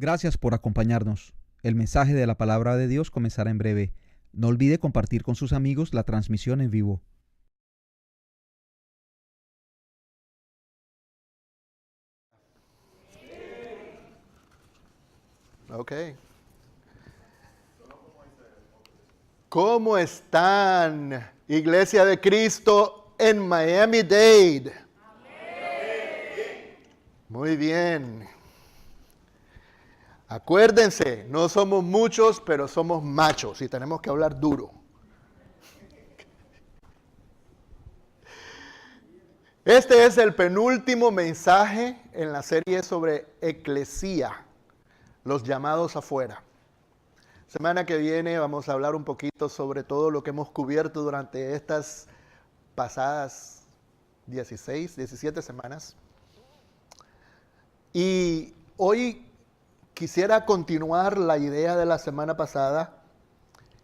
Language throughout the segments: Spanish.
Gracias por acompañarnos. El mensaje de la palabra de Dios comenzará en breve. No olvide compartir con sus amigos la transmisión en vivo. Ok. ¿Cómo están, Iglesia de Cristo en Miami-Dade? Muy bien. Acuérdense, no somos muchos, pero somos machos y tenemos que hablar duro. Este es el penúltimo mensaje en la serie sobre eclesía, los llamados afuera. Semana que viene vamos a hablar un poquito sobre todo lo que hemos cubierto durante estas pasadas 16, 17 semanas. Y hoy quisiera continuar la idea de la semana pasada.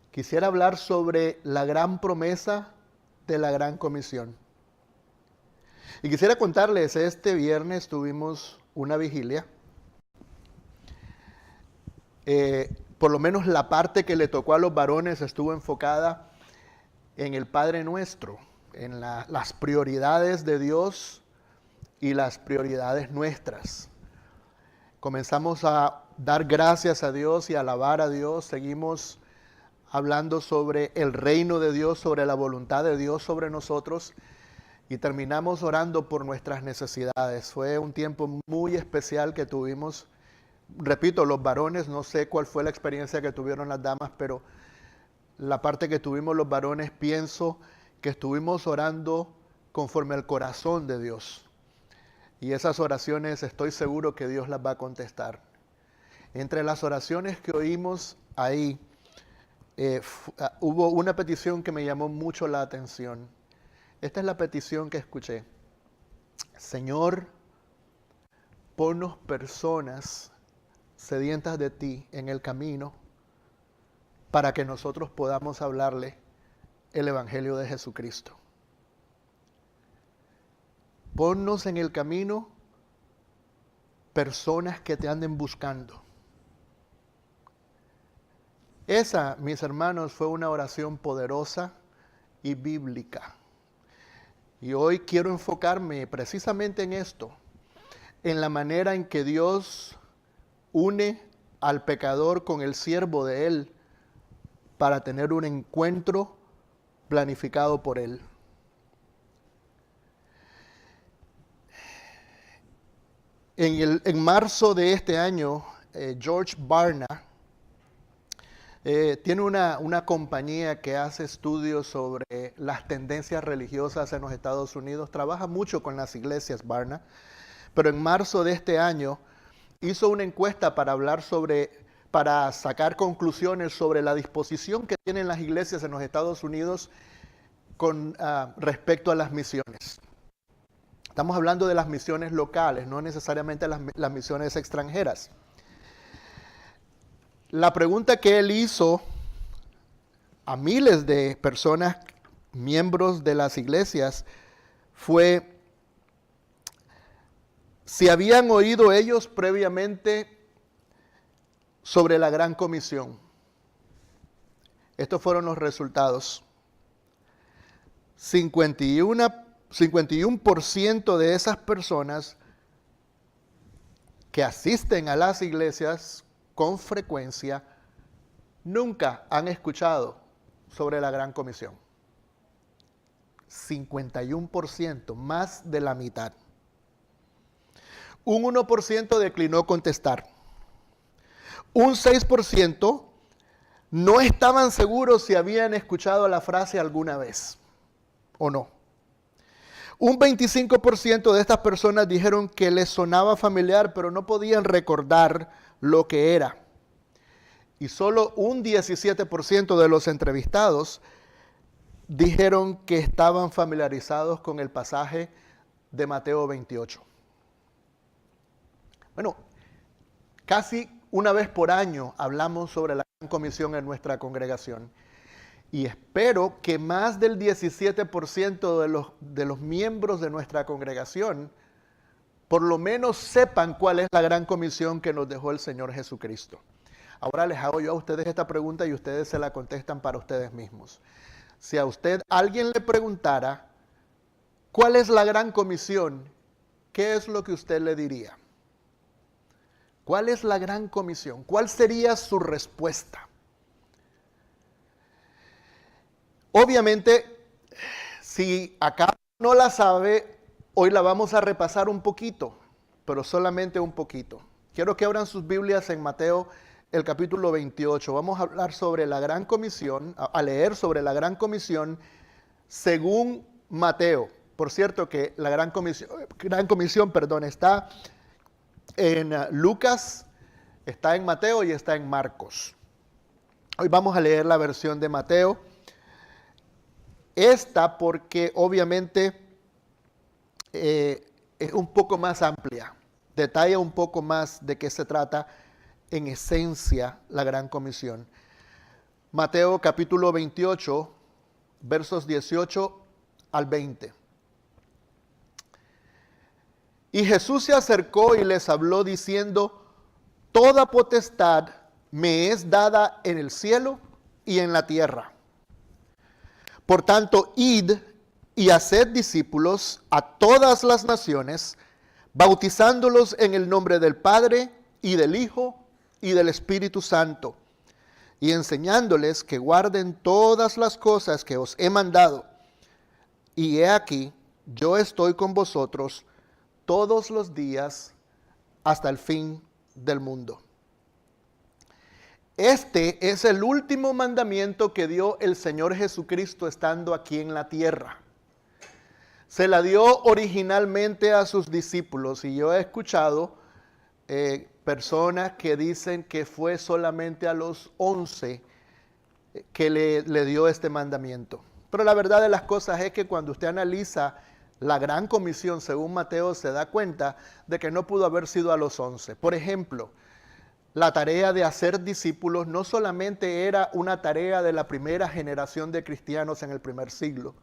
Quisiera hablar sobre la gran promesa de la gran comisión. Y quisiera contarles, este viernes tuvimos una vigilia. Por lo menos la parte que le tocó a los varones estuvo enfocada en el Padre Nuestro, en las prioridades de Dios y las prioridades nuestras. Comenzamos a dar gracias a Dios y a alabar a Dios. Seguimos hablando sobre el reino de Dios, sobre la voluntad de Dios sobre nosotros. Y terminamos orando por nuestras necesidades. Fue un tiempo muy especial que tuvimos. Repito, los varones, no sé cuál fue la experiencia que tuvieron las damas, pero la parte que tuvimos los varones, pienso que estuvimos orando conforme al corazón de Dios. Y esas oraciones estoy seguro que Dios las va a contestar. Entre las oraciones que oímos ahí, hubo una petición que me llamó mucho la atención. Esta es la petición que escuché. Señor, ponnos personas sedientas de ti en el camino para que nosotros podamos hablarle el Evangelio de Jesucristo. Ponnos en el camino personas que te anden buscando. Esa, mis hermanos, fue una oración poderosa y bíblica. Y hoy quiero enfocarme precisamente en esto, en la manera en que Dios une al pecador con el siervo de Él para tener un encuentro planificado por Él. En marzo de este año, George Barna tiene una compañía que hace estudios sobre las tendencias religiosas en los Estados Unidos. Trabaja mucho con las iglesias, Barna. Pero en marzo de este año hizo una encuesta para sacar conclusiones sobre la disposición que tienen las iglesias en los Estados Unidos con respecto a las misiones. Estamos hablando de las misiones locales, no necesariamente las misiones extranjeras. La pregunta que él hizo a miles de personas, miembros de las iglesias, fue si habían oído ellos previamente sobre la gran comisión. Estos fueron los resultados. 51% de esas personas que asisten a las iglesias con frecuencia nunca han escuchado sobre la gran comisión. 51%, más de la mitad. Un 1% declinó contestar. Un 6% no estaban seguros si habían escuchado la frase alguna vez o no. Un 25% de estas personas dijeron que les sonaba familiar, pero no podían recordar lo que era. Y solo un 17% de los entrevistados dijeron que estaban familiarizados con el pasaje de Mateo 28. Bueno, casi una vez por año hablamos sobre la gran comisión en nuestra congregación. Y espero que más del 17% de los miembros de nuestra congregación por lo menos sepan cuál es la gran comisión que nos dejó el Señor Jesucristo. Ahora les hago yo a ustedes esta pregunta y ustedes se la contestan para ustedes mismos. Si a usted alguien le preguntara, ¿cuál es la gran comisión? ¿Qué es lo que usted le diría? ¿Cuál es la gran comisión? ¿Cuál sería su respuesta? Obviamente, si acá no la sabe, hoy la vamos a repasar un poquito, pero solamente un poquito. Quiero que abran sus Biblias en Mateo, el capítulo 28. Vamos a hablar sobre la gran comisión, a leer sobre la gran comisión según Mateo. Por cierto que la gran comisión, está en Lucas, está en Mateo y está en Marcos. Hoy vamos a leer la versión de Mateo. Esta porque obviamente es un poco más amplia, detalla un poco más de qué se trata en esencia la gran comisión. Mateo capítulo 28, versos 18 al 20. Y Jesús se acercó y les habló diciendo: toda potestad me es dada en el cielo y en la tierra. Por tanto, id y haced discípulos a todas las naciones, bautizándolos en el nombre del Padre y del Hijo y del Espíritu Santo, y enseñándoles que guarden todas las cosas que os he mandado. Y he aquí, yo estoy con vosotros todos los días hasta el fin del mundo. Este es el último mandamiento que dio el Señor Jesucristo estando aquí en la tierra. Se la dio originalmente a sus discípulos y yo he escuchado personas que dicen que fue solamente a los 11 que le dio este mandamiento. Pero la verdad de las cosas es que cuando usted analiza la gran comisión según Mateo se da cuenta de que no pudo haber sido a los 11. Por ejemplo, la tarea de hacer discípulos no solamente era una tarea de la primera generación de cristianos en el primer siglo,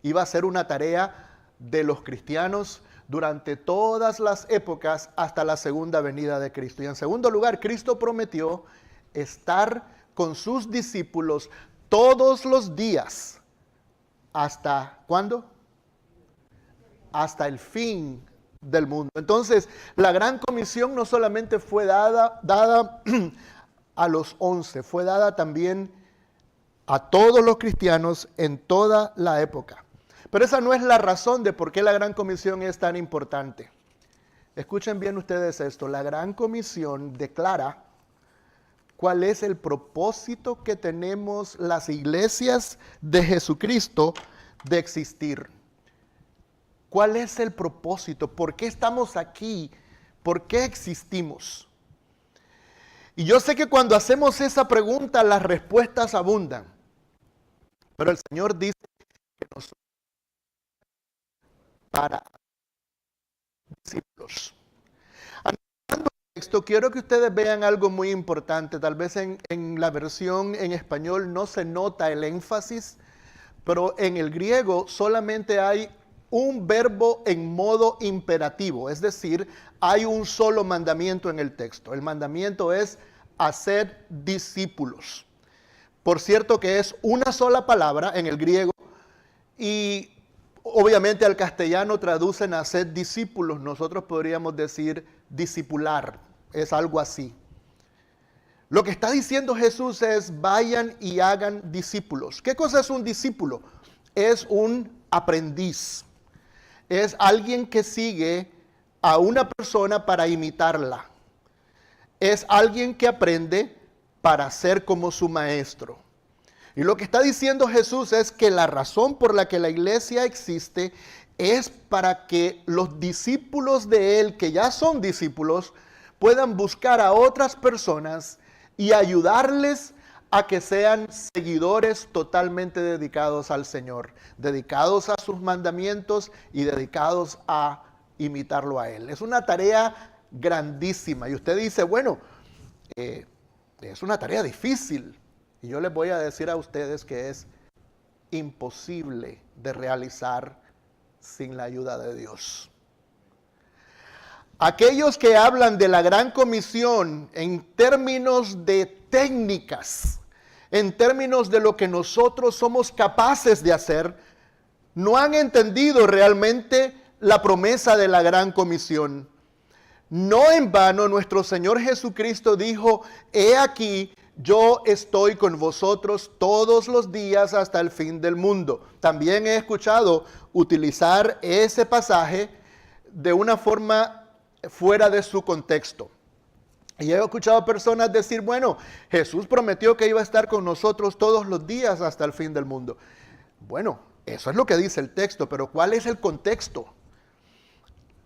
iba a ser una tarea de los cristianos durante todas las épocas hasta la segunda venida de Cristo. Y en segundo lugar, Cristo prometió estar con sus discípulos todos los días. ¿Hasta cuándo? Hasta el fin del mundo. Entonces, la gran comisión no solamente fue dada a los 11, fue dada también a todos los cristianos en toda la época. Pero esa no es la razón de por qué la gran comisión es tan importante. Escuchen bien ustedes esto, la gran comisión declara cuál es el propósito que tenemos las iglesias de Jesucristo de existir. ¿Cuál es el propósito? ¿Por qué estamos aquí? ¿Por qué existimos? Y yo sé que cuando hacemos esa pregunta, las respuestas abundan. Pero el Señor dice que nosotros para discípulos. Analizando el texto, quiero que ustedes vean algo muy importante. Tal vez en la versión en español no se nota el énfasis, pero en el griego solamente hay un verbo en modo imperativo, es decir, hay un solo mandamiento en el texto. El mandamiento es hacer discípulos. Por cierto que es una sola palabra en el griego y obviamente al castellano traducen hacer discípulos. Nosotros podríamos decir discipular, es algo así. Lo que está diciendo Jesús es vayan y hagan discípulos. ¿Qué cosa es un discípulo? Es un aprendiz. Es alguien que sigue a una persona para imitarla. Es alguien que aprende para ser como su maestro. Y lo que está diciendo Jesús es que la razón por la que la iglesia existe es para que los discípulos de Él, que ya son discípulos, puedan buscar a otras personas y ayudarles a que sean seguidores totalmente dedicados al Señor, dedicados a sus mandamientos y dedicados a imitarlo a Él. Es una tarea grandísima y usted dice, bueno, es una tarea difícil. Y yo les voy a decir a ustedes que es imposible de realizar sin la ayuda de Dios. Aquellos que hablan de la gran comisión en términos de técnicas, en términos de lo que nosotros somos capaces de hacer, no han entendido realmente la promesa de la gran comisión. No en vano nuestro Señor Jesucristo dijo: he aquí, yo estoy con vosotros todos los días hasta el fin del mundo. También he escuchado utilizar ese pasaje de una forma fuera de su contexto. Y he escuchado personas decir: bueno, Jesús prometió que iba a estar con nosotros todos los días hasta el fin del mundo. Bueno, eso es lo que dice el texto, pero ¿cuál es el contexto?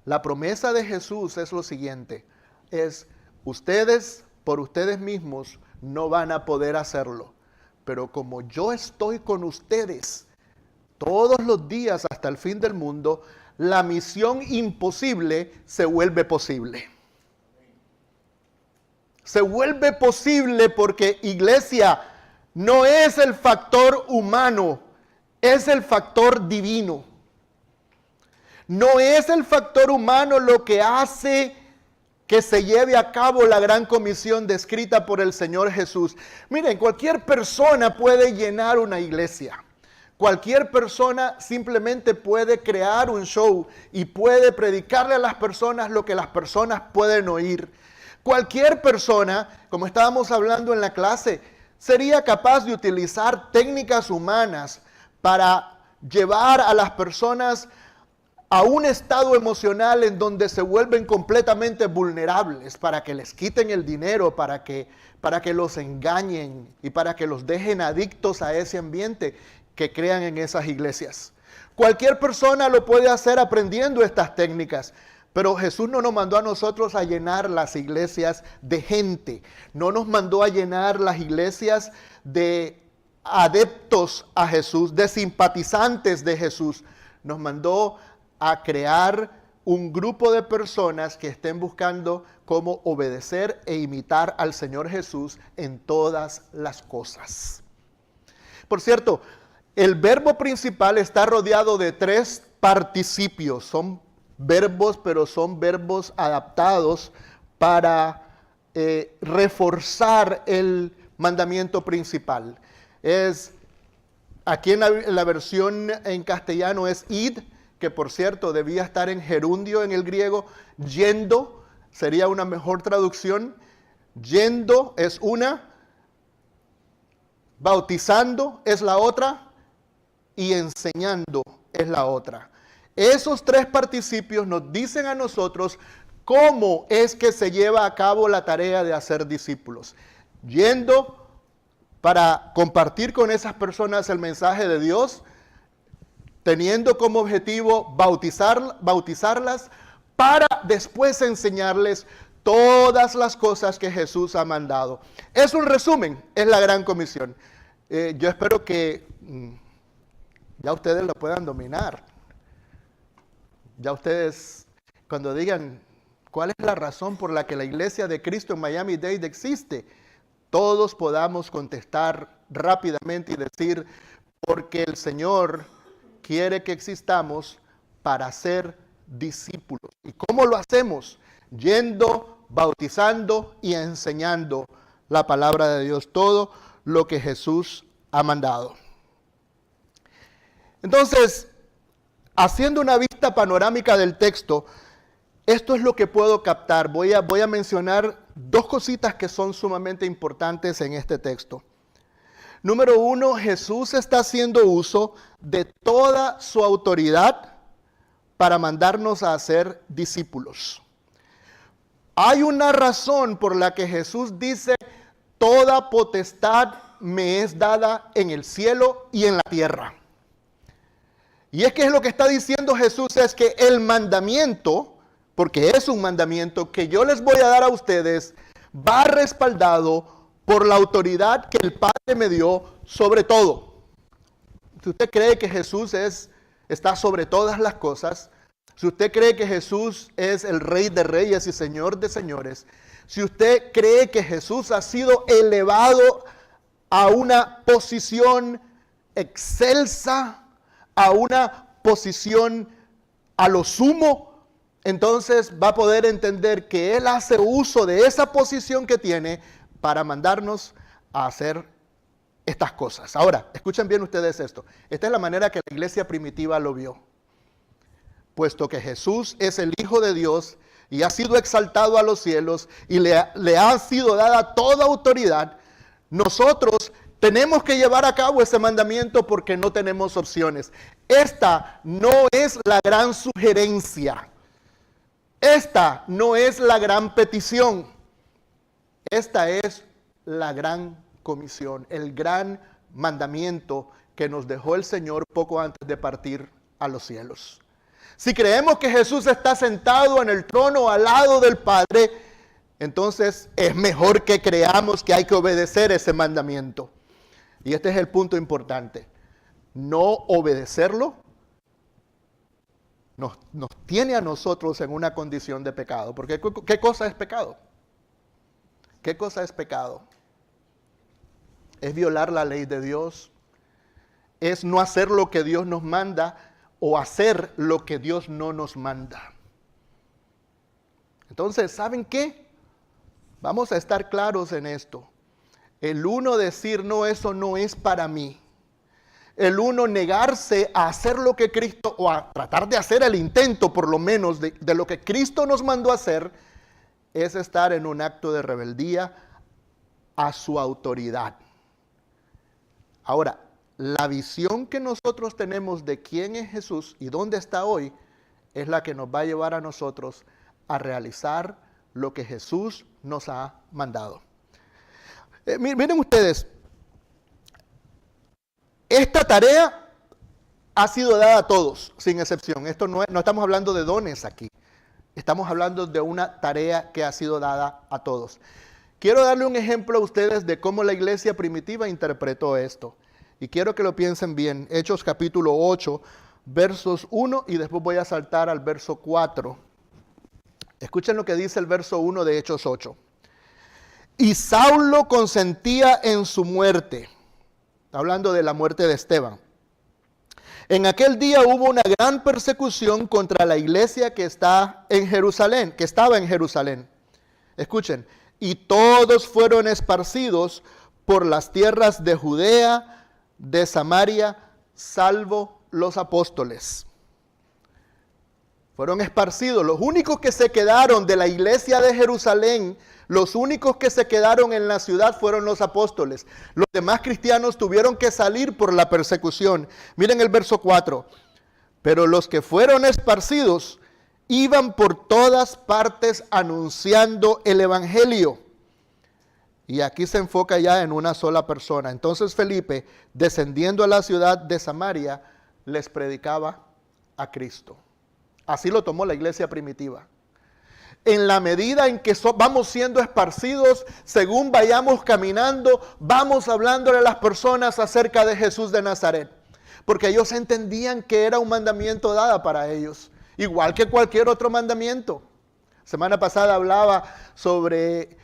La promesa de Jesús es lo siguiente: es ustedes por ustedes mismos no van a poder hacerlo, pero como yo estoy con ustedes todos los días hasta el fin del mundo, la misión imposible se vuelve posible. Se vuelve posible porque, iglesia, no es el factor humano, es el factor divino. No es el factor humano lo que hace que se lleve a cabo la gran comisión descrita por el Señor Jesús. Miren, cualquier persona puede llenar una iglesia. Cualquier persona simplemente puede crear un show y puede predicarle a las personas lo que las personas pueden oír. Cualquier persona, como estábamos hablando en la clase, sería capaz de utilizar técnicas humanas para llevar a las personas a un estado emocional en donde se vuelven completamente vulnerables, para que les quiten el dinero, para que los engañen y para que los dejen adictos a ese ambiente que crean en esas iglesias. Cualquier persona lo puede hacer aprendiendo estas técnicas, pero Jesús no nos mandó a nosotros a llenar las iglesias de gente, no nos mandó a llenar las iglesias de adeptos a Jesús, de simpatizantes de Jesús. Nos mandó a crear un grupo de personas que estén buscando cómo obedecer e imitar al Señor Jesús en todas las cosas. Por cierto, el verbo principal está rodeado de 3 participios. Son verbos, pero son verbos adaptados para reforzar el mandamiento principal. Aquí en la versión en castellano es id, que por cierto debía estar en gerundio en el griego. Yendo sería una mejor traducción. Yendo es una, bautizando es la otra, y enseñando es la otra. Esos 3 participios nos dicen a nosotros cómo es que se lleva a cabo la tarea de hacer discípulos. Yendo para compartir con esas personas el mensaje de Dios, teniendo como objetivo bautizarlas para después enseñarles todas las cosas que Jesús ha mandado. Es un resumen, es la gran comisión. Yo espero que ya ustedes lo puedan dominar. Ya ustedes, cuando digan cuál es la razón por la que la iglesia de Cristo en Miami-Dade existe, todos podamos contestar rápidamente y decir: porque el Señor quiere que existamos para ser discípulos. ¿Y cómo lo hacemos? Yendo, bautizando y enseñando la palabra de Dios, todo lo que Jesús ha mandado. Entonces, haciendo una vista panorámica del texto, esto es lo que puedo captar. Voy a mencionar 2 cositas que son sumamente importantes en este texto. Número 1, Jesús está haciendo uso de toda su autoridad para mandarnos a hacer discípulos. Hay una razón por la que Jesús dice: toda potestad me es dada en el cielo y en la tierra. Y es que lo que está diciendo Jesús es que el mandamiento, porque es un mandamiento que yo les voy a dar a ustedes, va respaldado por la autoridad que el Padre me dio sobre todo. Si usted cree que Jesús está sobre todas las cosas, si usted cree que Jesús es el Rey de Reyes y Señor de Señores, si usted cree que Jesús ha sido elevado a una posición excelsa, a una posición a lo sumo, entonces va a poder entender que Él hace uso de esa posición que tiene para mandarnos a hacer estas cosas. Ahora, escuchen bien ustedes esto. Esta es la manera que la iglesia primitiva lo vio. Puesto que Jesús es el Hijo de Dios y ha sido exaltado a los cielos y le ha sido dada toda autoridad, nosotros tenemos que llevar a cabo ese mandamiento porque no tenemos opciones. Esta no es la gran sugerencia. Esta no es la gran petición. Esta es la gran comisión, el gran mandamiento que nos dejó el Señor poco antes de partir a los cielos. Si creemos que Jesús está sentado en el trono al lado del Padre, entonces es mejor que creamos que hay que obedecer ese mandamiento. Y este es el punto importante. No obedecerlo nos tiene a nosotros en una condición de pecado. Porque ¿qué cosa es pecado? ¿Qué cosa es pecado? Es violar la ley de Dios. Es no hacer lo que Dios nos manda o hacer lo que Dios no nos manda. Entonces, ¿saben qué? Vamos a estar claros en esto. El uno decir, no, eso no es para mí. El uno negarse a hacer lo que Cristo, o a tratar de hacer el intento por lo menos de lo que Cristo nos mandó a hacer, es estar en un acto de rebeldía a su autoridad. Ahora, la visión que nosotros tenemos de quién es Jesús y dónde está hoy, es la que nos va a llevar a nosotros a realizar lo que Jesús nos ha mandado. Miren ustedes, esta tarea ha sido dada a todos, sin excepción. Esto no estamos hablando de dones aquí. Estamos hablando de una tarea que ha sido dada a todos. Quiero darle un ejemplo a ustedes de cómo la iglesia primitiva interpretó esto. Y quiero que lo piensen bien. Hechos capítulo 8, versos 1 y después voy a saltar al verso 4. Escuchen lo que dice el verso 1 de Hechos 8. Y Saulo consentía en su muerte. Hablando de la muerte de Esteban. En aquel día hubo una gran persecución contra la iglesia que estaba en Jerusalén. Escuchen. Y todos fueron esparcidos por las tierras de Judea, de Samaria, salvo los apóstoles. Fueron esparcidos. Los únicos que se quedaron de la iglesia de Jerusalén, los únicos que se quedaron en la ciudad fueron los apóstoles. Los demás cristianos tuvieron que salir por la persecución. Miren el verso 4. Pero los que fueron esparcidos iban por todas partes anunciando el evangelio. Y aquí se enfoca ya en una sola persona. Entonces Felipe, descendiendo a la ciudad de Samaria, les predicaba a Cristo. Así lo tomó la iglesia primitiva. En la medida en que vamos siendo esparcidos, según vayamos caminando, vamos hablándole a las personas acerca de Jesús de Nazaret. Porque ellos entendían que era un mandamiento dado para ellos, igual que cualquier otro mandamiento. Semana pasada hablaba sobre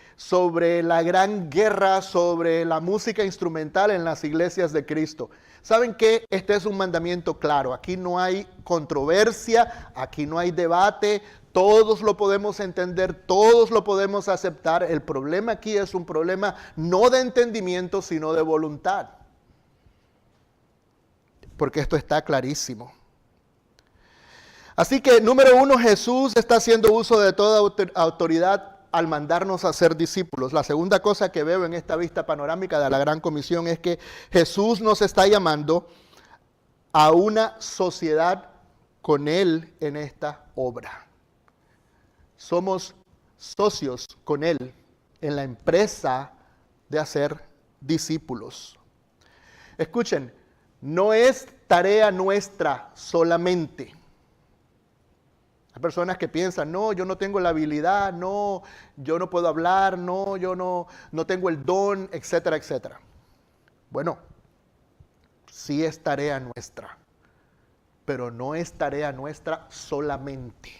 la gran guerra, sobre la música instrumental en las iglesias de Cristo. ¿Saben qué? Este es un mandamiento claro. Aquí no hay controversia, aquí no hay debate. Todos lo podemos entender, todos lo podemos aceptar. El problema aquí es un problema no de entendimiento, sino de voluntad. Porque esto está clarísimo. Así que, número 1, Jesús está haciendo uso de toda autoridad al mandarnos a ser discípulos. La segunda cosa que veo en esta vista panorámica de la Gran Comisión es que Jesús nos está llamando a una sociedad con Él en esta obra. Somos socios con Él en la empresa de hacer discípulos. Escuchen, no es tarea nuestra solamente. Hay personas que piensan, no, yo no tengo la habilidad, no, yo no puedo hablar, no, yo no tengo el don, etcétera, etcétera. Bueno, sí es tarea nuestra, pero no es tarea nuestra solamente.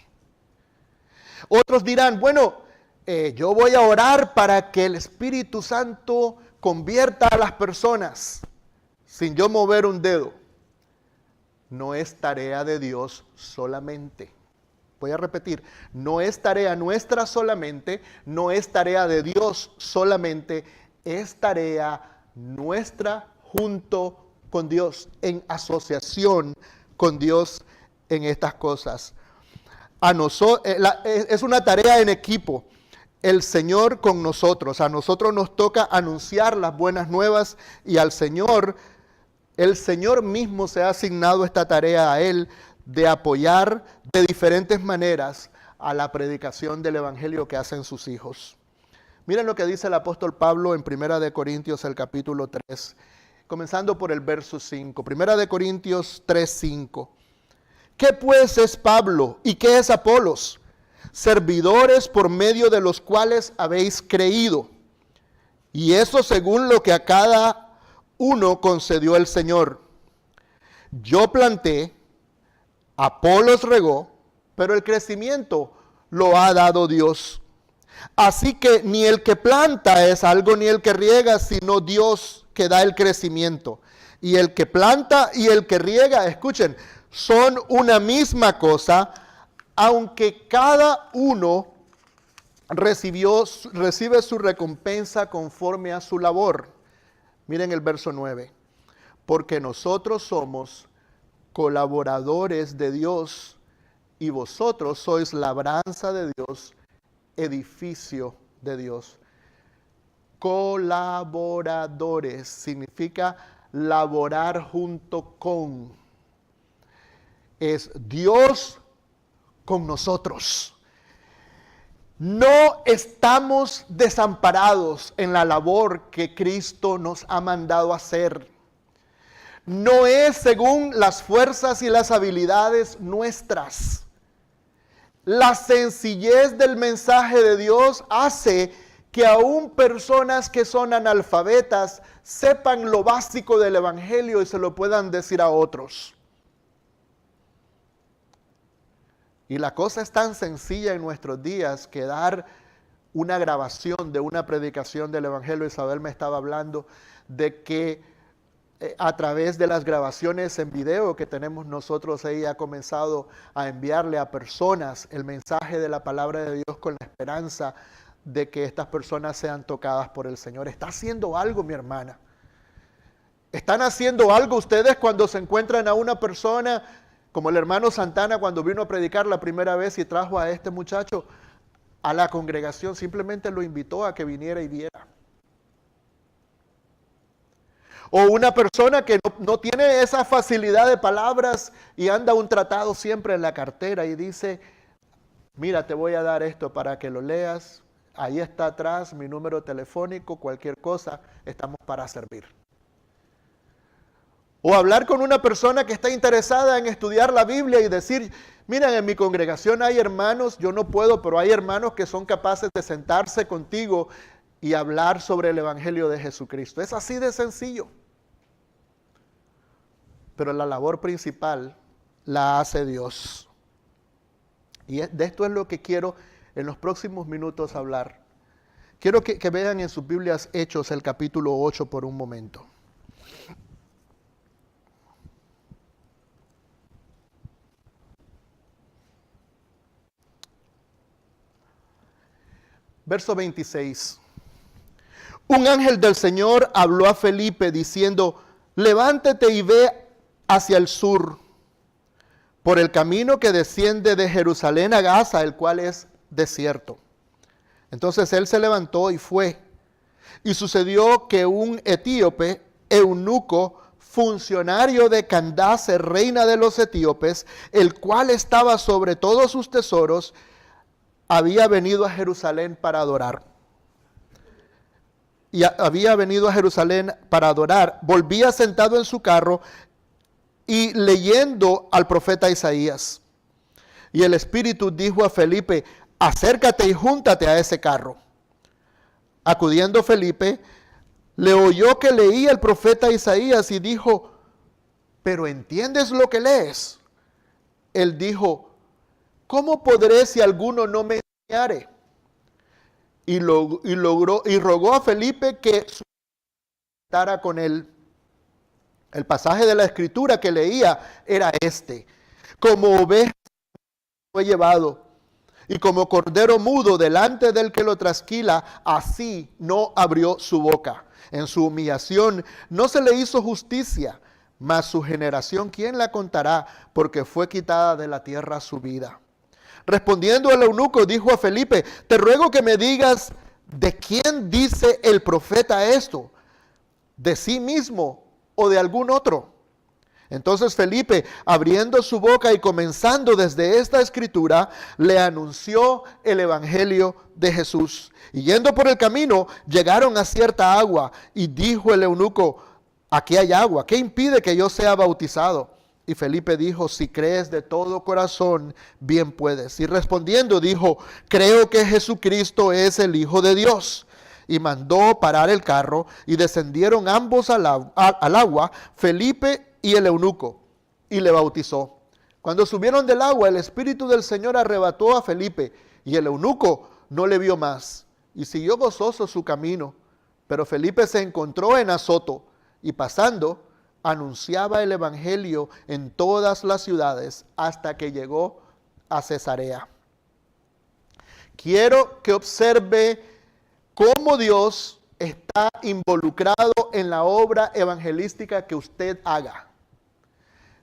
Otros dirán, bueno, yo voy a orar para que el Espíritu Santo convierta a las personas sin yo mover un dedo. No es tarea de Dios solamente. Voy a repetir, no es tarea nuestra solamente, no es tarea de Dios solamente, es tarea nuestra junto con Dios, en asociación con Dios en estas cosas. Es una tarea en equipo, el Señor con nosotros. A nosotros nos toca anunciar las buenas nuevas y al Señor, el Señor mismo se ha asignado esta tarea a Él de apoyar de diferentes maneras a la predicación del Evangelio que hacen sus hijos. Miren lo que dice el apóstol Pablo en 1 Corintios, el capítulo 3, comenzando por el verso 5. 1 Corintios 3, 5. ¿Qué pues es Pablo y qué es Apolos? Servidores por medio de los cuales habéis creído. Y eso según lo que a cada uno concedió el Señor. Yo planté, Apolos regó, pero el crecimiento lo ha dado Dios. Así que ni el que planta es algo ni el que riega, sino Dios que da el crecimiento. Y el que planta y el que riega, escuchen, son una misma cosa, aunque cada uno recibe su recompensa conforme a su labor. Miren el verso 9. Porque nosotros somos colaboradores de Dios y vosotros sois labranza de Dios, edificio de Dios. Colaboradores significa laborar junto con. Es Dios con nosotros. No estamos desamparados en la labor que Cristo nos ha mandado hacer. No es según las fuerzas y las habilidades nuestras. La sencillez del mensaje de Dios hace que aún personas que son analfabetas sepan lo básico del Evangelio y se lo puedan decir a otros. Y la cosa es tan sencilla en nuestros días que dar una grabación de una predicación del Evangelio. Isabel me estaba hablando de que a través de las grabaciones en video que tenemos nosotros, ella ha comenzado a enviarle a personas el mensaje de la palabra de Dios con la esperanza de que estas personas sean tocadas por el Señor. Está haciendo algo, mi hermana. Están haciendo algo ustedes cuando se encuentran a una persona, como el hermano Santana cuando vino a predicar la primera vez y trajo a este muchacho a la congregación, simplemente lo invitó a que viniera y viera. O una persona que no tiene esa facilidad de palabras y anda un tratado siempre en la cartera y dice, mira, te voy a dar esto para que lo leas. Ahí está atrás mi número telefónico, cualquier cosa, estamos para servir. O hablar con una persona que está interesada en estudiar la Biblia y decir, miren, en mi congregación hay hermanos, yo no puedo, pero hay hermanos que son capaces de sentarse contigo y hablar sobre el Evangelio de Jesucristo. Es así de sencillo. Pero la labor principal la hace Dios. Y de esto es lo que quiero en los próximos minutos hablar. Quiero que vean en sus Biblias Hechos el capítulo 8 por un momento. Verso 26. Un ángel del Señor habló a Felipe diciendo, levántate y ve hacia el sur, por el camino que desciende de Jerusalén a Gaza, el cual es desierto. Entonces él se levantó y fue. Y sucedió que un etíope, eunuco, funcionario de Candace, reina de los etíopes, el cual estaba sobre todos sus tesoros, había venido a Jerusalén para adorar. Y había venido a Jerusalén para adorar. Volvía sentado en su carro y leyendo al profeta Isaías. Y el Espíritu dijo a Felipe, acércate y júntate a ese carro. Acudiendo Felipe, le oyó que leía el profeta Isaías y dijo, ¿pero entiendes lo que lees? Él dijo, ¿cómo podré si alguno no me enseñare? Y rogó a Felipe que estara con él. El pasaje de la Escritura que leía era este. Como ovejas fue llevado. Y como cordero mudo delante del que lo trasquila, así no abrió su boca. En su humillación no se le hizo justicia, mas su generación, ¿quién la contará? Porque fue quitada de la tierra su vida. Respondiendo el eunuco, dijo a Felipe, te ruego que me digas, ¿de quién dice el profeta esto? ¿De sí mismo o de algún otro? Entonces Felipe, abriendo su boca y comenzando desde esta escritura, le anunció el evangelio de Jesús. Y yendo por el camino, llegaron a cierta agua, y dijo el eunuco, aquí hay agua, ¿qué impide que yo sea bautizado? Y Felipe dijo, si crees de todo corazón, bien puedes. Y respondiendo dijo, creo que Jesucristo es el Hijo de Dios. Y mandó parar el carro, y descendieron ambos al agua, Felipe y el eunuco, y le bautizó. Cuando subieron del agua, el Espíritu del Señor arrebató a Felipe, y el eunuco no le vio más, y siguió gozoso su camino. Pero Felipe se encontró en Azoto, y pasando, anunciaba el evangelio en todas las ciudades, hasta que llegó a Cesarea. Quiero que observe cómo Dios está involucrado en la obra evangelística que usted haga.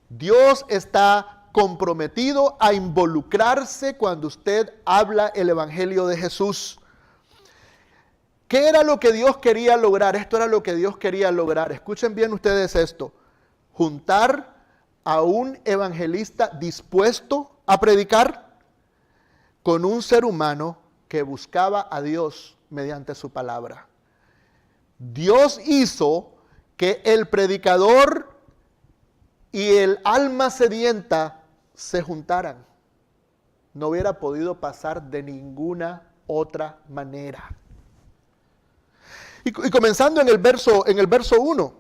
Dios está comprometido a involucrarse cuando usted habla el evangelio de Jesús. ¿Qué era lo que Dios quería lograr? Esto era lo que Dios quería lograr. Escuchen bien ustedes esto. Juntar a un evangelista dispuesto a predicar con un ser humano que buscaba a Dios mediante su palabra. Dios hizo que el predicador y el alma sedienta se juntaran. No hubiera podido pasar de ninguna otra manera. Y comenzando en el verso 1,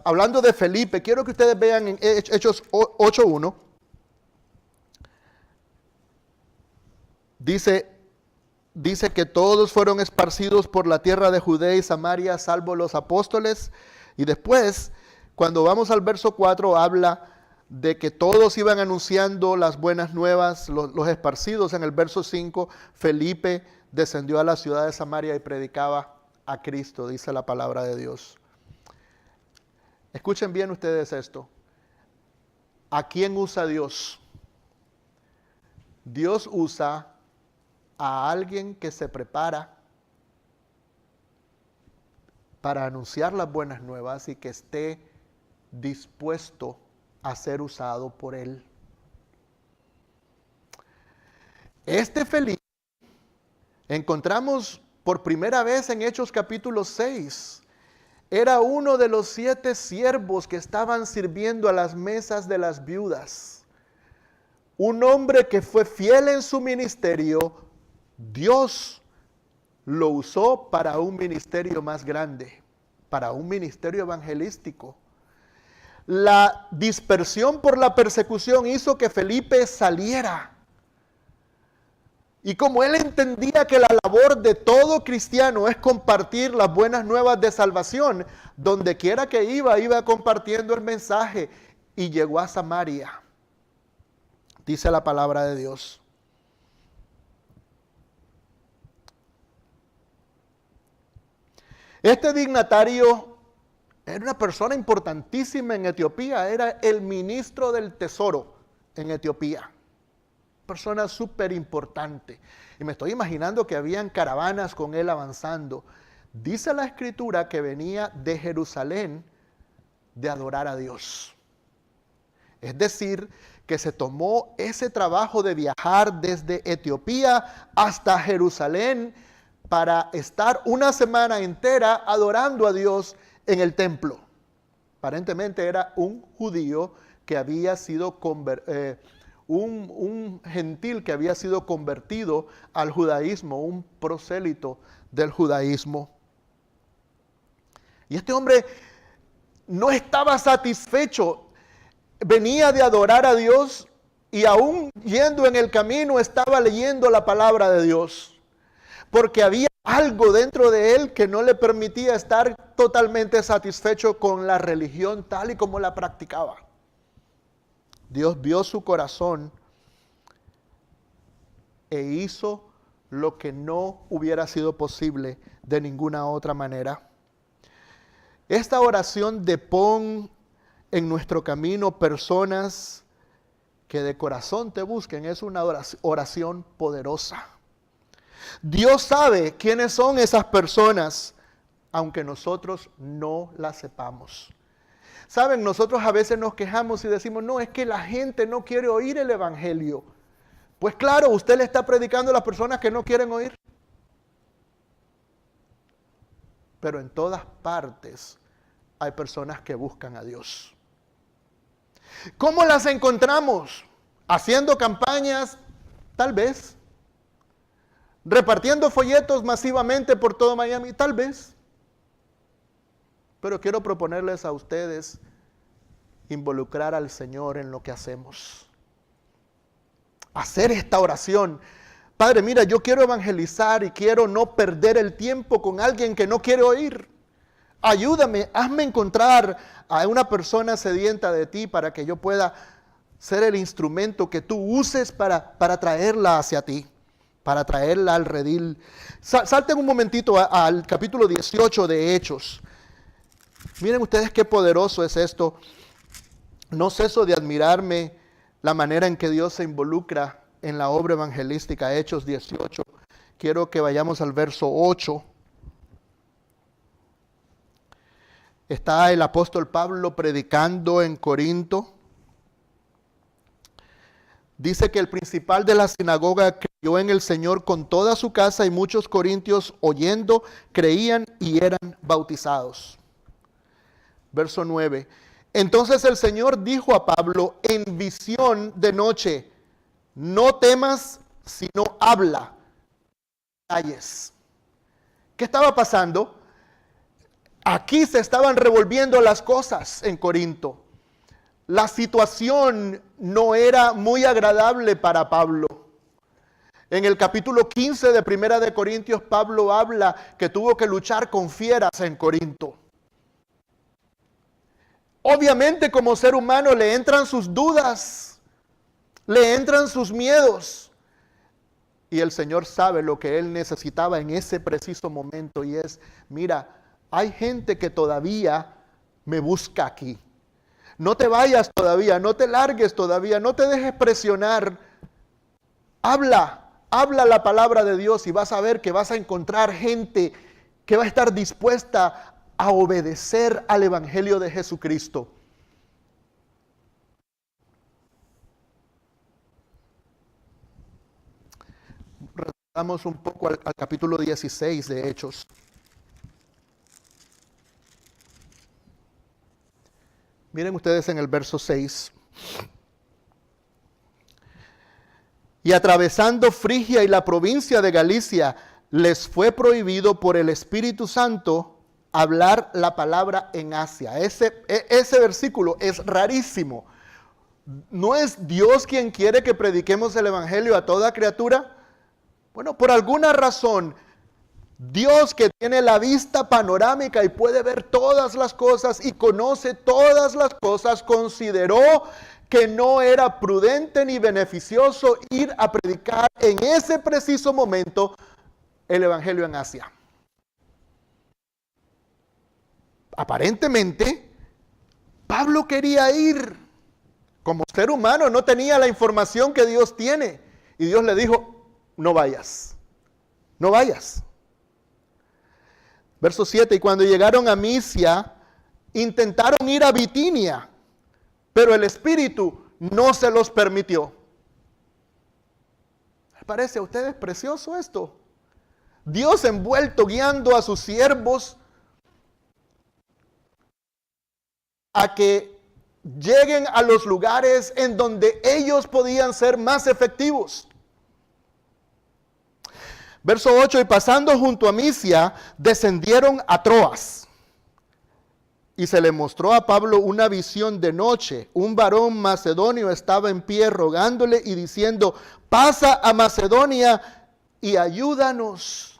hablando de Felipe, quiero que ustedes vean en Hechos 8:1. Dice que todos fueron esparcidos por la tierra de Judea y Samaria, salvo los apóstoles. Y después, cuando vamos al verso 4, habla de que todos iban anunciando las buenas nuevas, los esparcidos. En el verso 5, Felipe descendió a la ciudad de Samaria y predicaba a Cristo, dice la palabra de Dios. Escuchen bien ustedes esto. ¿A quién usa Dios? Dios usa a alguien que se prepara para anunciar las buenas nuevas y que esté dispuesto a ser usado por Él. Este Felipe encontramos por primera vez en Hechos capítulo 6. Era uno de los 7 siervos que estaban sirviendo a las mesas de las viudas. Un hombre que fue fiel en su ministerio. Dios lo usó para un ministerio más grande, para un ministerio evangelístico. La dispersión por la persecución hizo que Felipe saliera. Y como él entendía que la labor de todo cristiano es compartir las buenas nuevas de salvación, donde quiera que iba compartiendo el mensaje, y llegó a Samaria. Dice la palabra de Dios. Este dignatario era una persona importantísima en Etiopía, era el ministro del tesoro en Etiopía. Persona súper importante. Y me estoy imaginando que habían caravanas con él avanzando. Dice la escritura que venía de Jerusalén de adorar a Dios. Es decir, que se tomó ese trabajo de viajar desde Etiopía hasta Jerusalén para estar una semana entera adorando a Dios en el templo. Aparentemente era un judío que había sido un gentil que había sido convertido al judaísmo, un prosélito del judaísmo. Y este hombre no estaba satisfecho, venía de adorar a Dios y aún yendo en el camino estaba leyendo la palabra de Dios. Porque había algo dentro de él que no le permitía estar totalmente satisfecho con la religión tal y como la practicaba. Dios vio su corazón e hizo lo que no hubiera sido posible de ninguna otra manera. Esta oración de pon en nuestro camino personas que de corazón te busquen es una oración poderosa. Dios sabe quiénes son esas personas, aunque nosotros no las sepamos. Saben, nosotros a veces nos quejamos y decimos, no, es que la gente no quiere oír el evangelio. Pues claro, usted le está predicando a las personas que no quieren oír. Pero en todas partes hay personas que buscan a Dios. ¿Cómo las encontramos? ¿Haciendo campañas? Tal vez. ¿Repartiendo folletos masivamente por todo Miami? Tal vez. Pero quiero proponerles a ustedes involucrar al Señor en lo que hacemos. Hacer esta oración. Padre, mira, yo quiero evangelizar y quiero no perder el tiempo con alguien que no quiere oír. Ayúdame, hazme encontrar a una persona sedienta de ti para que yo pueda ser el instrumento que tú uses para traerla hacia ti, para traerla al redil. Salten un momentito al capítulo 18 de Hechos. Miren ustedes qué poderoso es esto. No ceso de admirarme la manera en que Dios se involucra en la obra evangelística. Hechos 18. Quiero que vayamos al verso 8. Está el apóstol Pablo predicando en Corinto. Dice que el principal de la sinagoga creyó en el Señor con toda su casa y muchos corintios oyendo creían y eran bautizados. Verso 9. Entonces el Señor dijo a Pablo en visión de noche, no temas, sino habla, calles. ¿Qué estaba pasando? Aquí se estaban revolviendo las cosas en Corinto. La situación no era muy agradable para Pablo. En el capítulo 15 de Primera de Corintios, Pablo habla que tuvo que luchar con fieras en Corinto. Obviamente, como ser humano le entran sus dudas, le entran sus miedos. Y el Señor sabe lo que él necesitaba en ese preciso momento y es, mira, hay gente que todavía me busca aquí. No te vayas todavía, no te largues todavía, no te dejes presionar. Habla la palabra de Dios y vas a ver que vas a encontrar gente que va a estar dispuesta a obedecer al Evangelio de Jesucristo. Regresamos un poco al capítulo 16 de Hechos. Miren ustedes en el verso 6. Y atravesando Frigia y la provincia de Galicia, les fue prohibido por el Espíritu Santo hablar la palabra en Asia. Ese versículo es rarísimo. ¿No es Dios quien quiere que prediquemos el Evangelio a toda criatura? Bueno, por alguna razón, Dios que tiene la vista panorámica y puede ver todas las cosas y conoce todas las cosas, consideró que no era prudente ni beneficioso ir a predicar en ese preciso momento el Evangelio en Asia. Aparentemente, Pablo quería ir. Como ser humano no tenía la información que Dios tiene. Y Dios le dijo, no vayas, no vayas. Verso 7, y cuando llegaron a Misia, intentaron ir a Bitinia, pero el Espíritu no se los permitió. ¿Les parece a ustedes precioso esto? Dios envuelto, guiando a sus siervos a que lleguen a los lugares en donde ellos podían ser más efectivos. Verso 8, y pasando junto a Misia, descendieron a Troas. Y se le mostró a Pablo una visión de noche. Un varón macedonio estaba en pie rogándole y diciendo, pasa a Macedonia y ayúdanos.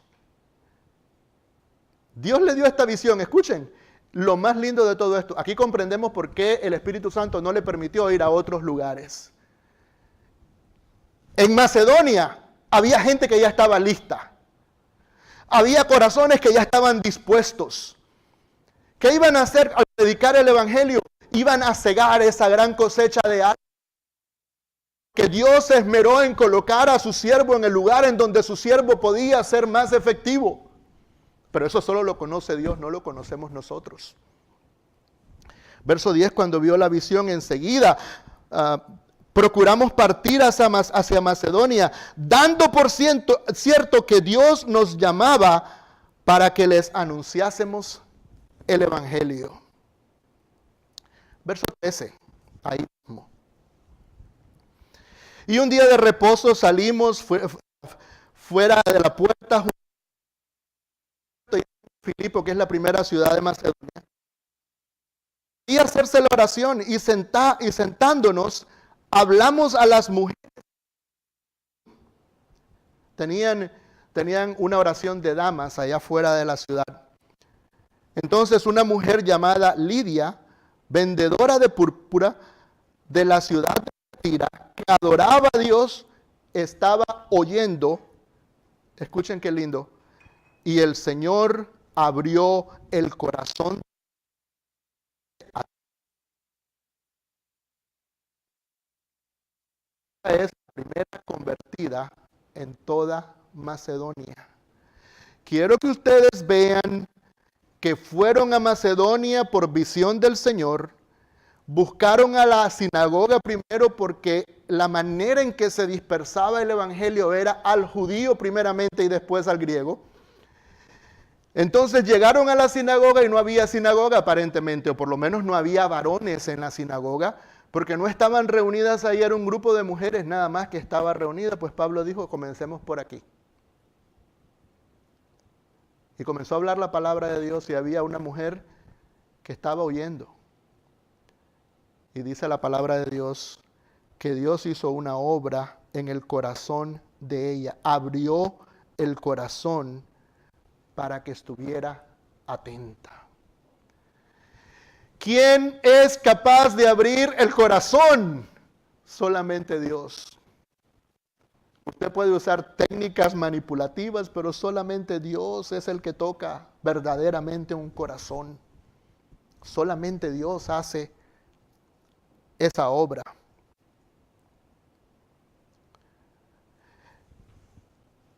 Dios le dio esta visión, escuchen, lo más lindo de todo esto, aquí comprendemos por qué el Espíritu Santo no le permitió ir a otros lugares. En Macedonia había gente que ya estaba lista. Había corazones que ya estaban dispuestos. ¿Qué iban a hacer al predicar el Evangelio? Iban a cegar esa gran cosecha de almas que Dios se esmeró en colocar a su siervo en el lugar en donde su siervo podía ser más efectivo. Pero eso solo lo conoce Dios, no lo conocemos nosotros. Verso 10, cuando vio la visión enseguida, procuramos partir hacia Macedonia, dando por cierto que Dios nos llamaba para que les anunciásemos el Evangelio. Verso 13, ahí mismo. Y un día de reposo salimos fuera de la puerta de Filipo, que es la primera ciudad de Macedonia, y hacerse la oración y sentándonos, hablamos a las mujeres. Tenían una oración de damas allá fuera de la ciudad. Entonces una mujer llamada Lidia, vendedora de púrpura de la ciudad de Tira, que adoraba a Dios, estaba oyendo. Escuchen qué lindo. Y el Señor abrió el corazón. Es la primera convertida en toda Macedonia. Quiero que ustedes vean que fueron a Macedonia por visión del Señor. Buscaron a la sinagoga primero porque la manera en que se dispersaba el evangelio era al judío primeramente y después al griego. Entonces llegaron a la sinagoga y no había sinagoga aparentemente, o por lo menos no había varones en la sinagoga, porque no estaban reunidas ahí, era un grupo de mujeres nada más que estaba reunida. Pues Pablo dijo, comencemos por aquí. Y comenzó a hablar la palabra de Dios y había una mujer que estaba oyendo. Y dice la palabra de Dios que Dios hizo una obra en el corazón de ella. Abrió el corazón para que estuviera atenta. ¿Quién es capaz de abrir el corazón? Solamente Dios. Usted puede usar técnicas manipulativas, pero solamente Dios es el que toca verdaderamente un corazón. Solamente Dios hace esa obra.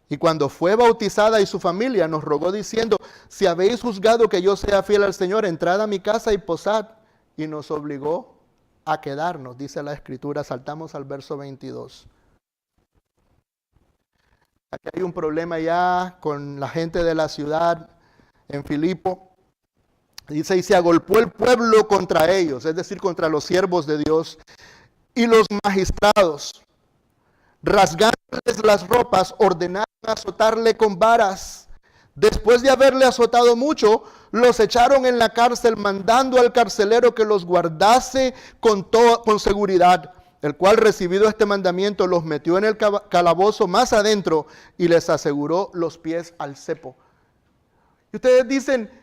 Y cuando fue bautizada y su familia nos rogó diciendo, si habéis juzgado que yo sea fiel al Señor, entrad a mi casa y posad. Y nos obligó a quedarnos, dice la Escritura. Saltamos al verso 22. Aquí hay un problema ya con la gente de la ciudad en Filipo. Dice, y se agolpó el pueblo contra ellos, es decir, contra los siervos de Dios y los magistrados. Rasgándoles las ropas, ordenaron azotarle con varas. Después de haberle azotado mucho, los echaron en la cárcel, mandando al carcelero que los guardase con seguridad, el cual, recibido este mandamiento, los metió en el calabozo más adentro y les aseguró los pies al cepo. Y ustedes dicen,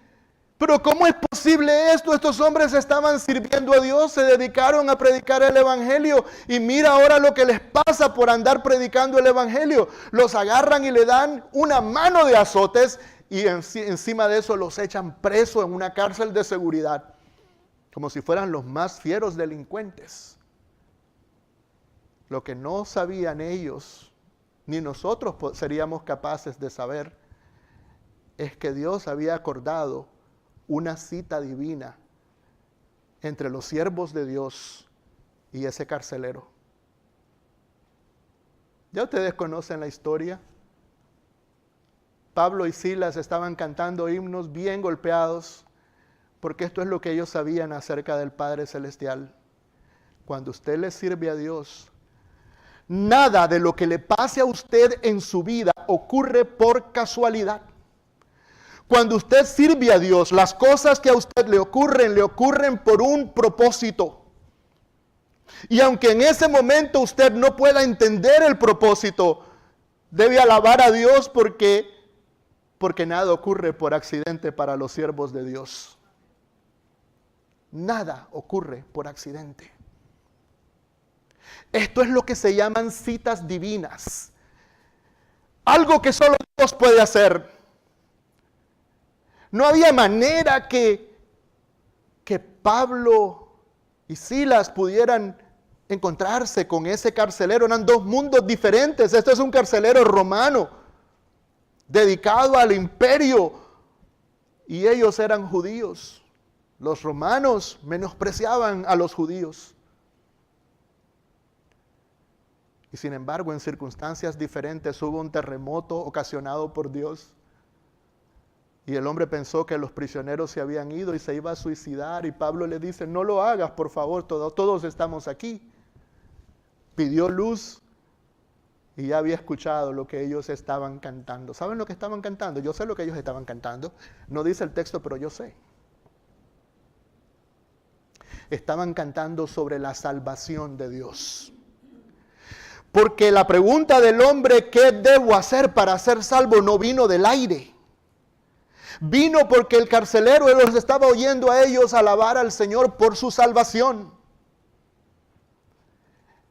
pero ¿cómo es posible esto? Estos hombres estaban sirviendo a Dios, se dedicaron a predicar el evangelio y mira ahora lo que les pasa por andar predicando el evangelio. Los agarran y le dan una mano de azotes y encima de eso los echan presos en una cárcel de seguridad, como si fueran los más fieros delincuentes. Lo que no sabían ellos, ni nosotros seríamos capaces de saber, es que Dios había acordado una cita divina entre los siervos de Dios y ese carcelero. Ya ustedes conocen la historia. Pablo y Silas estaban cantando himnos bien golpeados, porque esto es lo que ellos sabían acerca del Padre Celestial. Cuando usted le sirve a Dios, nada de lo que le pase a usted en su vida ocurre por casualidad. Cuando usted sirve a Dios, las cosas que a usted le ocurren por un propósito. Y aunque en ese momento usted no pueda entender el propósito, debe alabar a Dios porque nada ocurre por accidente para los siervos de Dios. Nada ocurre por accidente. Esto es lo que se llaman citas divinas. Algo que solo Dios puede hacer. No había manera que Pablo y Silas pudieran encontrarse con ese carcelero. Eran dos mundos diferentes. Este es un carcelero romano dedicado al imperio y ellos eran judíos. Los romanos menospreciaban a los judíos. Y sin embargo, en circunstancias diferentes hubo un terremoto ocasionado por Dios. Y el hombre pensó que los prisioneros se habían ido y se iba a suicidar. Y Pablo le dice, no lo hagas, por favor, todos estamos aquí. Pidió luz y ya había escuchado lo que ellos estaban cantando. ¿Saben lo que estaban cantando? Yo sé lo que ellos estaban cantando. No dice el texto, pero yo sé. Estaban cantando sobre la salvación de Dios. Porque la pregunta del hombre, ¿qué debo hacer para ser salvo?, no vino del aire. Vino porque el carcelero los estaba oyendo a ellos alabar al Señor por su salvación.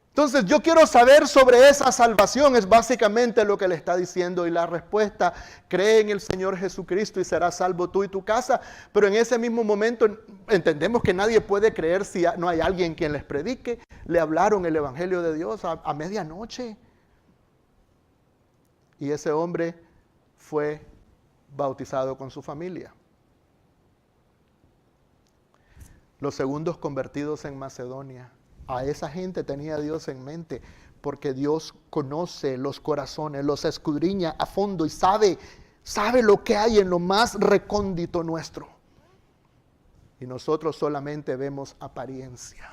Entonces yo quiero saber sobre esa salvación, es básicamente lo que le está diciendo. Y la respuesta, cree en el Señor Jesucristo y serás salvo tú y tu casa. Pero en ese mismo momento entendemos que nadie puede creer si no hay alguien quien les predique. Le hablaron el Evangelio de Dios a medianoche. Y ese hombre fue bautizado con su familia. Los segundos convertidos en Macedonia. A esa gente tenía Dios en mente, porque Dios conoce los corazones, los escudriña a fondo y sabe lo que hay en lo más recóndito nuestro. Y nosotros solamente vemos apariencia.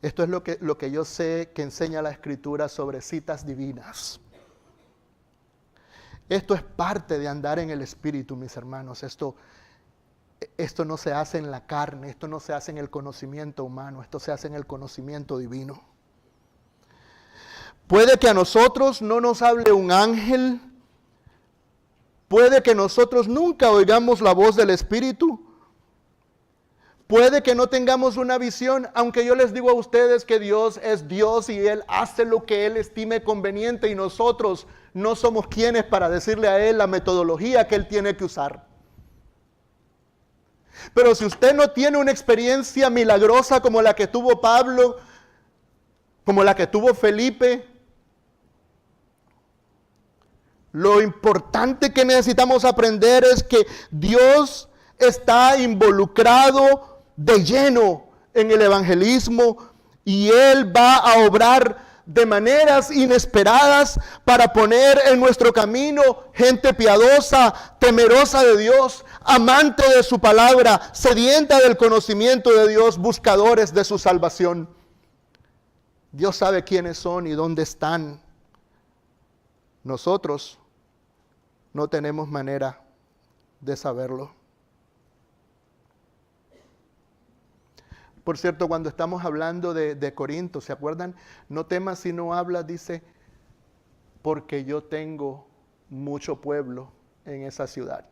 Esto es lo que yo sé que enseña la Escritura sobre citas divinas. Esto es parte de andar en el Espíritu, mis hermanos. Esto no se hace en la carne, esto no se hace en el conocimiento humano, esto se hace en el conocimiento divino. Puede que a nosotros no nos hable un ángel, puede que nosotros nunca oigamos la voz del Espíritu, puede que no tengamos una visión, aunque yo les digo a ustedes que Dios es Dios y Él hace lo que Él estime conveniente y nosotros no somos quienes para decirle a Él la metodología que Él tiene que usar. Pero si usted no tiene una experiencia milagrosa como la que tuvo Pablo, como la que tuvo Felipe, lo importante que necesitamos aprender es que Dios está involucrado de lleno en el evangelismo y Él va a obrar de maneras inesperadas para poner en nuestro camino gente piadosa, temerosa de Dios, amante de su palabra, sedienta del conocimiento de Dios, buscadores de su salvación. Dios sabe quiénes son y dónde están. Nosotros no tenemos manera de saberlo. Por cierto, cuando estamos hablando de Corinto, ¿se acuerdan? No temas si no hablas, dice, porque yo tengo mucho pueblo en esa ciudad.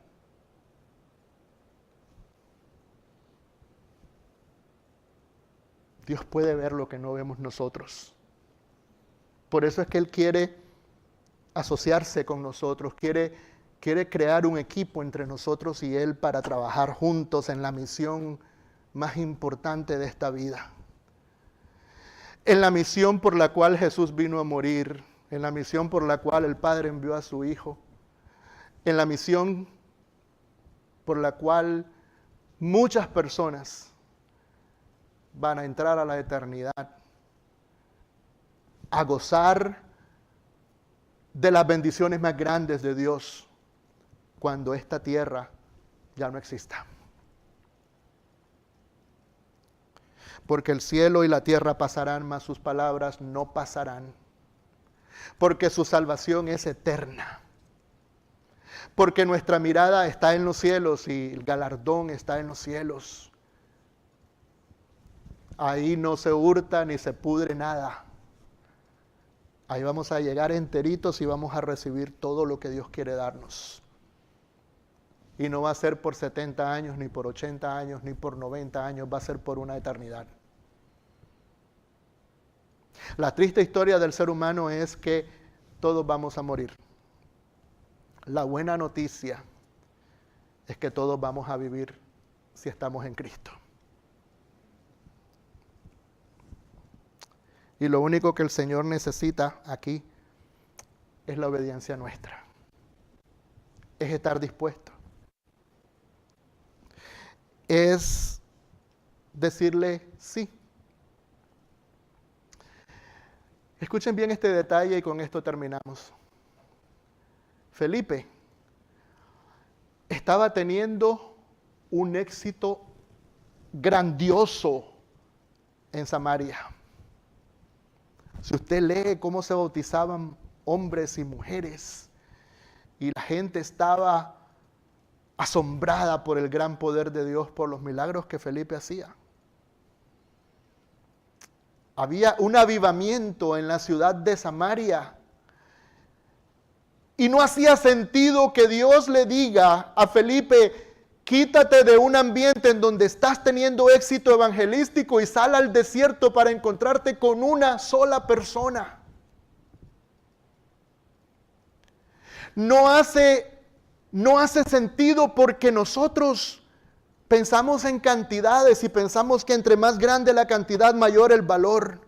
Dios puede ver lo que no vemos nosotros. Por eso es que Él quiere asociarse con nosotros, quiere crear un equipo entre nosotros y Él para trabajar juntos en la misión más importante de esta vida. En la misión por la cual Jesús vino a morir, en la misión por la cual el Padre envió a su Hijo, en la misión por la cual muchas personas van a entrar a la eternidad, a gozar de las bendiciones más grandes de Dios cuando esta tierra ya no exista. Porque el cielo y la tierra pasarán, mas sus palabras no pasarán. Porque su salvación es eterna. Porque nuestra mirada está en los cielos y el galardón está en los cielos. Ahí no se hurta ni se pudre nada. Ahí vamos a llegar enteritos y vamos a recibir todo lo que Dios quiere darnos. Y no va a ser por 70 años, ni por 80 años, ni por 90 años, va a ser por una eternidad. La triste historia del ser humano es que todos vamos a morir. La buena noticia es que todos vamos a vivir si estamos en Cristo. Y lo único que el Señor necesita aquí es la obediencia nuestra. Es estar dispuesto. Es decirle sí. Escuchen bien este detalle y con esto terminamos. Felipe estaba teniendo un éxito grandioso en Samaria. Si usted lee cómo se bautizaban hombres y mujeres, y la gente estaba asombrada por el gran poder de Dios, por los milagros que Felipe hacía. Había un avivamiento en la ciudad de Samaria. Y no hacía sentido que Dios le diga a Felipe: quítate de un ambiente en donde estás teniendo éxito evangelístico y sal al desierto para encontrarte con una sola persona. No hace sentido, porque nosotros pensamos en cantidades y pensamos que entre más grande la cantidad, mayor el valor.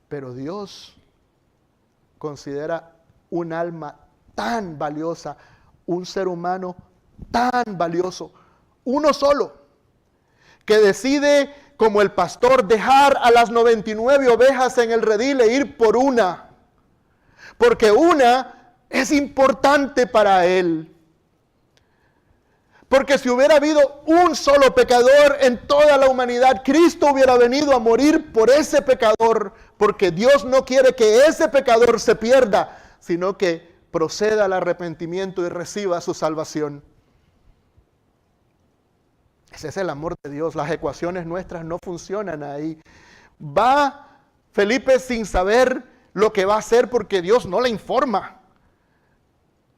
Pero Dios considera un alma tan valiosa, un ser humano tan valioso, uno solo, que decide, como el pastor, dejar a las 99 ovejas en el redil e ir por una, porque una es importante para él. Porque si hubiera habido un solo pecador en toda la humanidad, Cristo hubiera venido a morir por ese pecador, porque Dios no quiere que ese pecador se pierda, sino que proceda al arrepentimiento y reciba su salvación. Ese es el amor de Dios. Las ecuaciones nuestras no funcionan ahí. Va Felipe sin saber lo que va a hacer, porque Dios no le informa.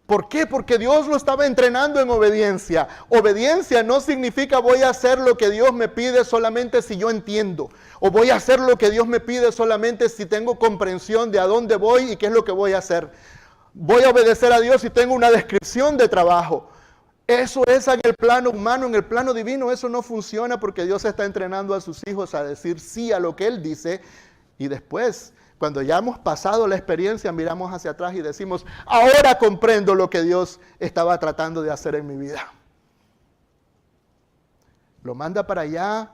¿Por qué? Porque Dios lo estaba entrenando en obediencia. Obediencia no significa voy a hacer lo que Dios me pide solamente si yo entiendo. O voy a hacer lo que Dios me pide solamente si tengo comprensión de a dónde voy y qué es lo que voy a hacer. Voy a obedecer a Dios si tengo una descripción de trabajo. Eso es en el plano humano. En el plano divino eso no funciona, porque Dios está entrenando a sus hijos a decir sí a lo que Él dice. Y después, cuando ya hemos pasado la experiencia, miramos hacia atrás y decimos: ahora comprendo lo que Dios estaba tratando de hacer en mi vida. Lo manda para allá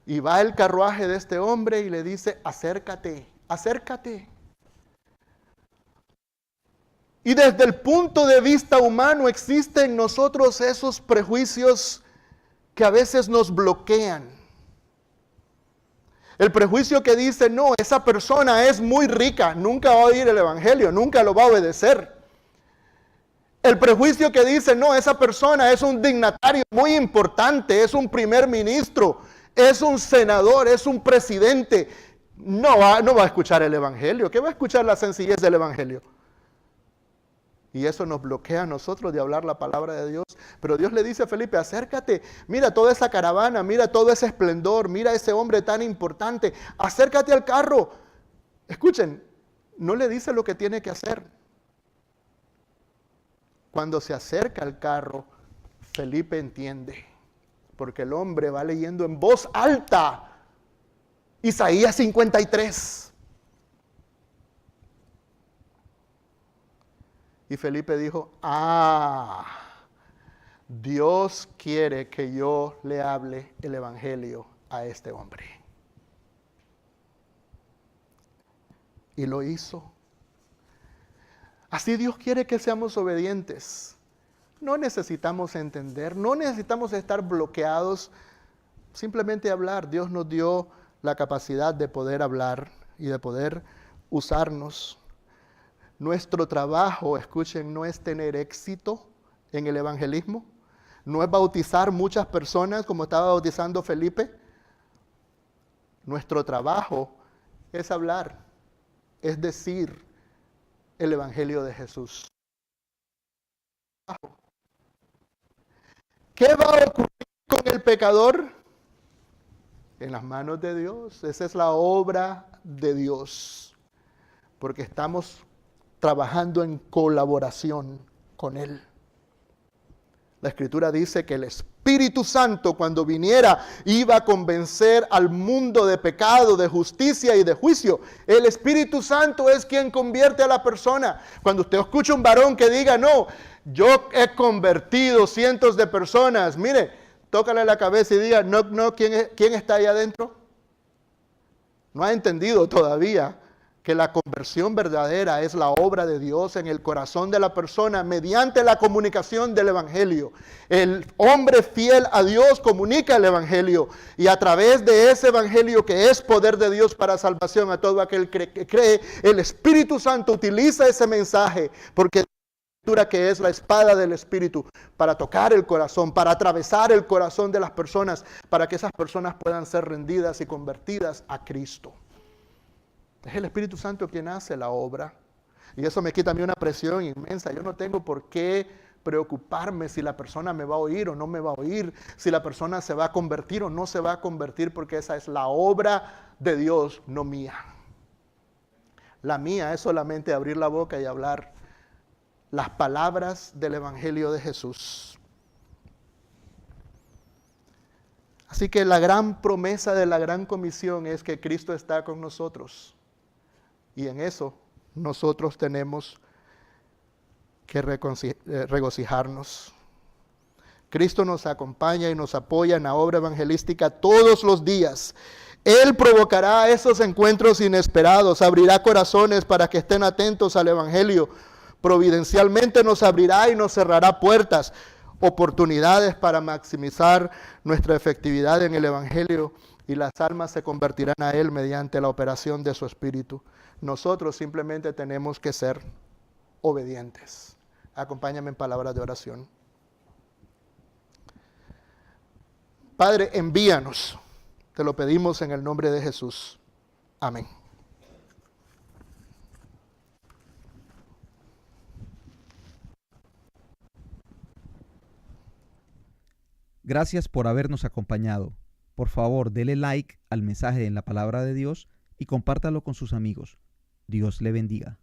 y va el carruaje de este hombre y le dice: acércate, acércate. Y desde el punto de vista humano existen en nosotros esos prejuicios que a veces nos bloquean. El prejuicio que dice: no, esa persona es muy rica, nunca va a oír el evangelio, nunca lo va a obedecer. El prejuicio que dice: no, esa persona es un dignatario muy importante, es un primer ministro, es un senador, es un presidente. No va a escuchar el evangelio. ¿Qué va a escuchar la sencillez del evangelio? Y eso nos bloquea a nosotros de hablar la palabra de Dios. Pero Dios le dice a Felipe: acércate, mira toda esa caravana, mira todo ese esplendor, mira ese hombre tan importante, acércate al carro. Escuchen, no le dice lo que tiene que hacer. Cuando se acerca al carro, Felipe entiende, porque el hombre va leyendo en voz alta Isaías 53. Y Felipe dijo: Dios quiere que yo le hable el evangelio a este hombre. Y lo hizo. Así Dios quiere que seamos obedientes. No necesitamos entender, no necesitamos estar bloqueados, simplemente hablar. Dios nos dio la capacidad de poder hablar y de poder usarnos. Nuestro trabajo, escuchen, no es tener éxito en el evangelismo, no es bautizar muchas personas como estaba bautizando Felipe. Nuestro trabajo es hablar, es decir el Evangelio de Jesús. ¿Qué va a ocurrir con el pecador? En las manos de Dios. Esa es la obra de Dios. Porque estamos trabajando en colaboración con Él. La Escritura dice que el Espíritu Santo, cuando viniera, iba a convencer al mundo de pecado, de justicia y de juicio. El Espíritu Santo es quien convierte a la persona. Cuando usted escucha un varón que diga, no, yo he convertido cientos de personas, mire, tócale la cabeza y diga, no, ¿quién está ahí adentro? No ha entendido todavía que la conversión verdadera es la obra de Dios en el corazón de la persona mediante la comunicación del Evangelio. El hombre fiel a Dios comunica el Evangelio y a través de ese Evangelio, que es poder de Dios para salvación a todo aquel que cree, el Espíritu Santo utiliza ese mensaje, porque que es la espada del Espíritu, para tocar el corazón, para atravesar el corazón de las personas, para que esas personas puedan ser rendidas y convertidas a Cristo. Es el Espíritu Santo quien hace la obra. Y eso me quita a mí una presión inmensa. Yo no tengo por qué preocuparme si la persona me va a oír o no me va a oír, si la persona se va a convertir o no se va a convertir, porque esa es la obra de Dios, no mía. La mía es solamente abrir la boca y hablar las palabras del Evangelio de Jesús. Así que la gran promesa de la gran comisión es que Cristo está con nosotros. Y en eso nosotros tenemos que regocijarnos. Cristo nos acompaña y nos apoya en la obra evangelística todos los días. Él provocará esos encuentros inesperados, abrirá corazones para que estén atentos al Evangelio. Providencialmente nos abrirá y nos cerrará puertas, oportunidades para maximizar nuestra efectividad en el Evangelio, y las almas se convertirán a Él mediante la operación de su Espíritu. Nosotros simplemente tenemos que ser obedientes. Acompáñame en palabras de oración. Padre, envíanos. Te lo pedimos en el nombre de Jesús. Amén. Gracias por habernos acompañado. Por favor, dele like al mensaje en la palabra de Dios y compártalo con sus amigos. Dios le bendiga.